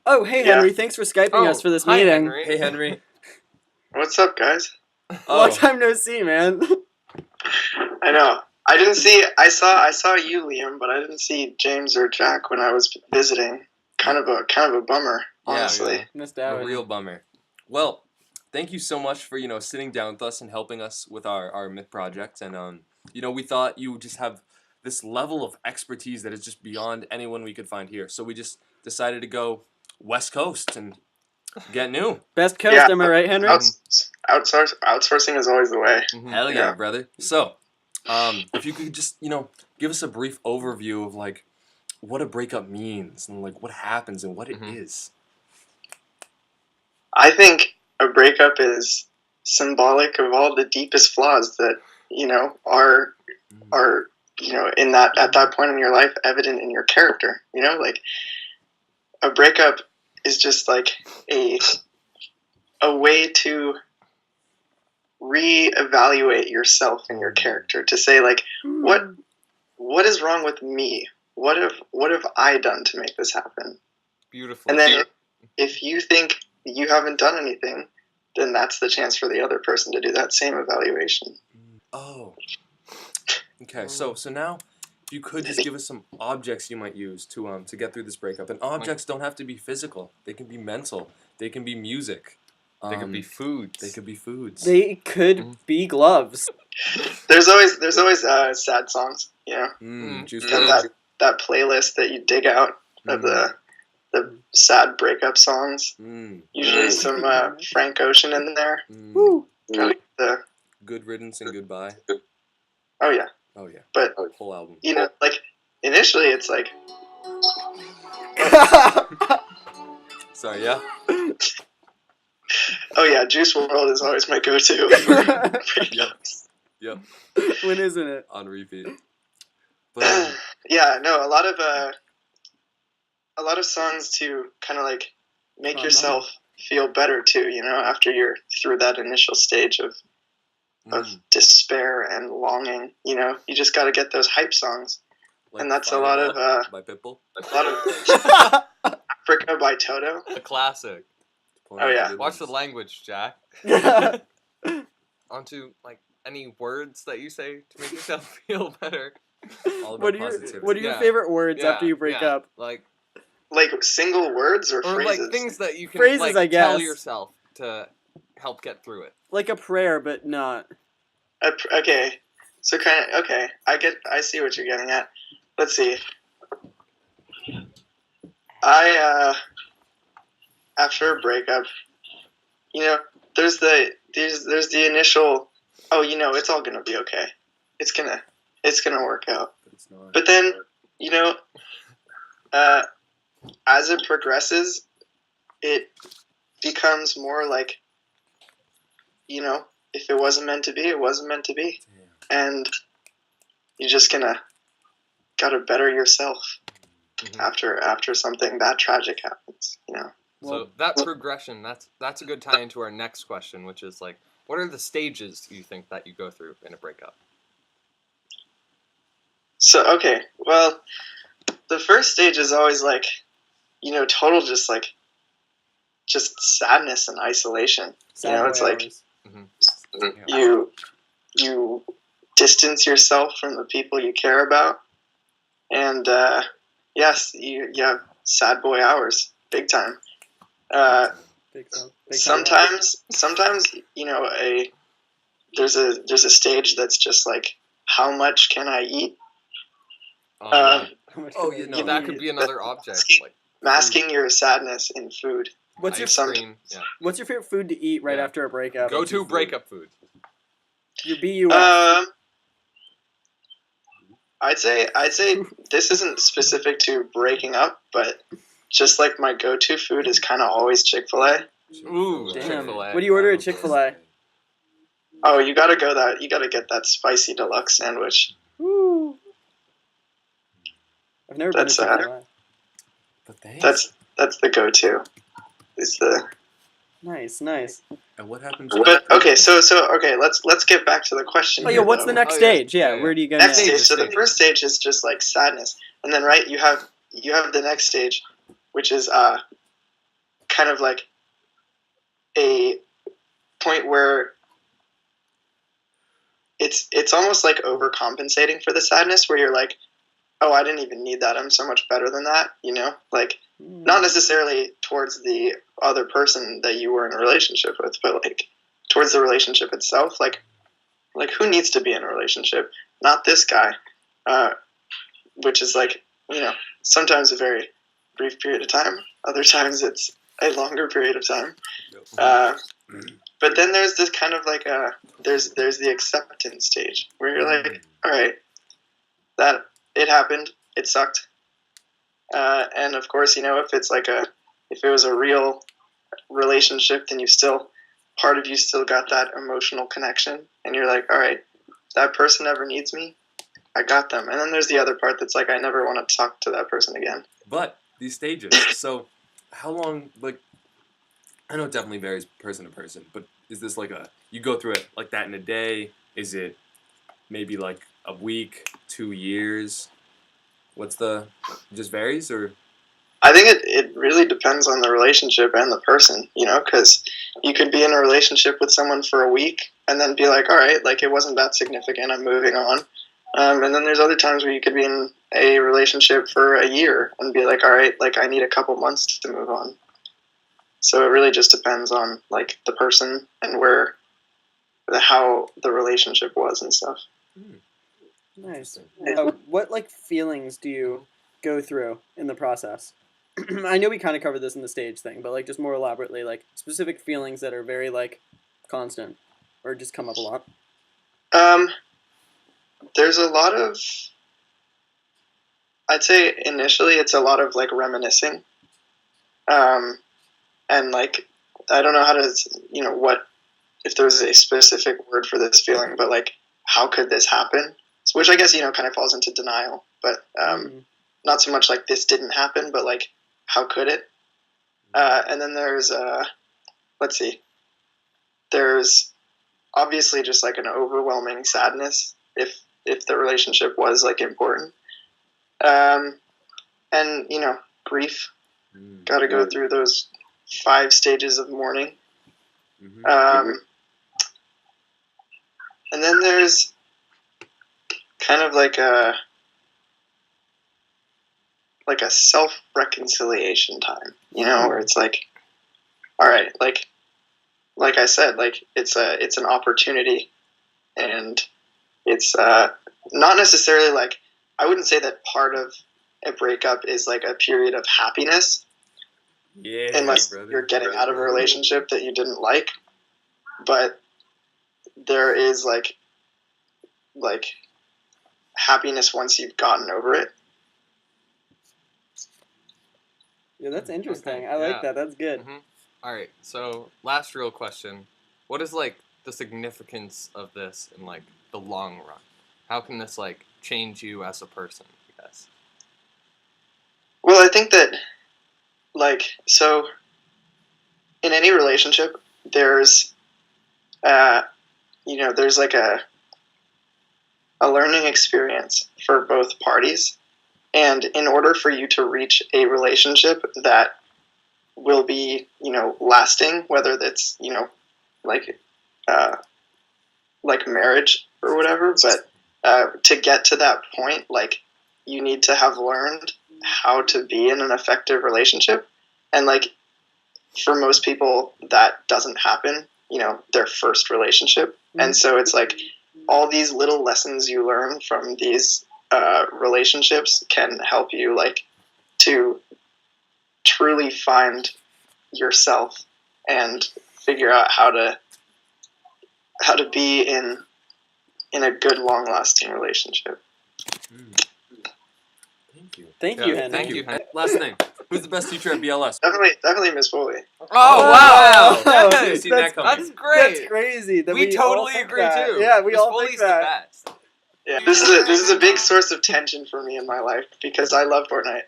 Oh, hey, Yeah. Henry. Thanks for Skyping us for this hi, meeting. Henry. Hey, Henry. What's up, guys? Long time no see, man. I know. I didn't see. I saw you, Liam, but I didn't see James or Jack when I was visiting. Kind of a bummer, honestly. Yeah. Missed out. A real bummer. Well, thank you so much for, sitting down with us and helping us with our myth project. And, we thought you just have this level of expertise that is just beyond anyone we could find here. So we just decided to go West Coast and get new. Best coast, Yeah. am I right, Henry? Outsourcing is always the way. Hell yeah, Yeah. brother. So, if you could just, give us a brief overview of, like, what a breakup means and, like, what happens and what it is. I think a breakup is symbolic of all the deepest flaws that are in that at that point in your life evident in your character. Like a breakup is just like a way to reevaluate yourself and your character, to say like what is wrong with me? What have I done to make this happen? Beautiful. And then if you think you haven't done anything, then that's the chance for the other person to do that same evaluation. Oh. Okay, so now, if you could just give us some objects you might use to get through this breakup. And objects don't have to be physical. They can be mental. They can be music. They could be foods. They could be foods. They could be gloves. There's always sad songs, Juice and WRLD. that playlist that you dig out of the sad breakup songs. Usually some Frank Ocean in there. Woo. Kind of the Good Riddance and Goodbye. oh yeah, Oh yeah, but whole album. like initially it's like Sorry, yeah. oh yeah, Juice WRLD is always my go-to. Yep. When isn't it? On repeat. But Yeah, no, a lot of songs to kind of like make yourself feel better too, after you're through that initial stage of despair and longing. You just got to get those hype songs, like and that's Fireball a lot of by Pitbull. Africa by Toto. A classic. Oh, yeah. Watch the language, Jack. Onto like any words that you say to make yourself feel better. All about What positivity. are your favorite words after you break up? Like Single words or phrases? like things that you can Phrases, like I guess. tell yourself to help get through it. Like a prayer, but not. Okay, so I see what you're getting at. Let's see. After a breakup, there's the initial, it's all gonna be okay. It's gonna work out. But it's not. But then, as it progresses, it becomes more like, if it wasn't meant to be, it wasn't meant to be. Yeah. And you're just gotta better yourself after something that tragic happens, So that progression, that's a good tie into our next question, which is like, what are the stages you think that you go through in a breakup? So, okay, well, the first stage is always like, total just sadness and isolation. It's like you distance yourself from the people you care about, and yes, you have sad boy hours, big time. Big time. Sometimes, there's a stage that's just like, how much can I eat? How much Oh, can I yeah, no, eat? that could be another object. Like Masking your sadness in food. What's your ice cream. Yeah. What's your favorite food to eat right Yeah. after a breakup? Go to breakup food. Your BUF. I'd say this isn't specific to breaking up, but just like my go-to food is kind of always Chick-fil-A. Ooh, Damn. Chick-fil-A. What do you order at Chick-fil-A? Oh, you gotta get that spicy deluxe sandwich. Woo. I've never been to That's, Chick-fil-A. But thanks. That's the go-to. It's the Nice. And what happens? But okay, so okay, let's get back to the question. Oh yeah, here, what's though. the next Oh, yeah. stage? Yeah, Yeah. where do you go next next? stage? So the Stages. first stage is just like sadness, and then you have the next stage, which is kind of like a point where it's almost like overcompensating for the sadness, where you're like, oh, I didn't even need that. I'm so much better than that, you know? Like, not necessarily towards the other person that you were in a relationship with, but like towards the relationship itself. Like who needs to be in a relationship? Not this guy. Which is like, you know, sometimes a very brief period of time. Other times it's a longer period of time. But then there's this kind of like there's the acceptance stage where you're like, all right, that it happened, it sucked, and of course, you know, if it was a real relationship, then part of you still got that emotional connection, and you're like, all right, if that person ever needs me, I got them. And then there's the other part that's like, I never want to talk to that person again. But these stages, so how long, like, I know it definitely varies person to person, but is this like you go through it like that in a day? Is it maybe like a week, 2 years? Just varies, or? I think it really depends on the relationship and the person, you know, because you could be in a relationship with someone for a week and then be like, all right, like it wasn't that significant, I'm moving on. And then there's other times where you could be in a relationship for a year and be like, all right, like I need a couple months to move on. So it really just depends on like the person and how the relationship was and stuff. Nice. What like feelings do you go through in the process? I know we kind of covered this in the stage thing, but like just more elaborately, like specific feelings that are very like constant or just come up a lot. There's a lot of, I'd say initially it's a lot of like reminiscing. And like, I don't know how to, you know, if there's a specific word for this feeling, but like, how could this happen? Which I guess, you know, kind of falls into denial, but not so much like this didn't happen, but like, how could it? And then there's, let's see, there's obviously just like an overwhelming sadness if the relationship was like important. And, you know, grief, got to go through those 5 stages of mourning. And then there's kind of like a self-reconciliation time, you know, where it's like, all right, like I said, like it's an opportunity, and it's not necessarily like, I wouldn't say that part of a breakup is like a period of happiness, unless you're getting out of a relationship that you didn't like. But there is like happiness once you've gotten over it. Yeah, that's interesting. Okay, I like that. That's good. All right, so last real question. What is like the significance of this in like the long run? How can this like change you as a person, I guess? Well, I think that like, so in any relationship, there's you know, there's like a learning experience for both parties. And in order for you to reach a relationship that will be, you know, lasting, whether that's, you know, like marriage or whatever, but to get to that point, like you need to have learned how to be in an effective relationship. And like for most people that doesn't happen, you know, their first relationship. And so it's like all these little lessons you learn from these relationships can help you like to truly find yourself and figure out how to be in a good, long-lasting relationship. Thank you. Thank you, Henry. Thank you, Henry. Last thing. Who's the best teacher at BLS? Definitely Miss Foley. Oh, wow! Wow. Definitely seen that coming. That's great. That's crazy. That We all totally think agree that. too. Yeah, we Miss all Foley's think that. the best. Yeah, this is a big source of tension for me in my life because I love Fortnite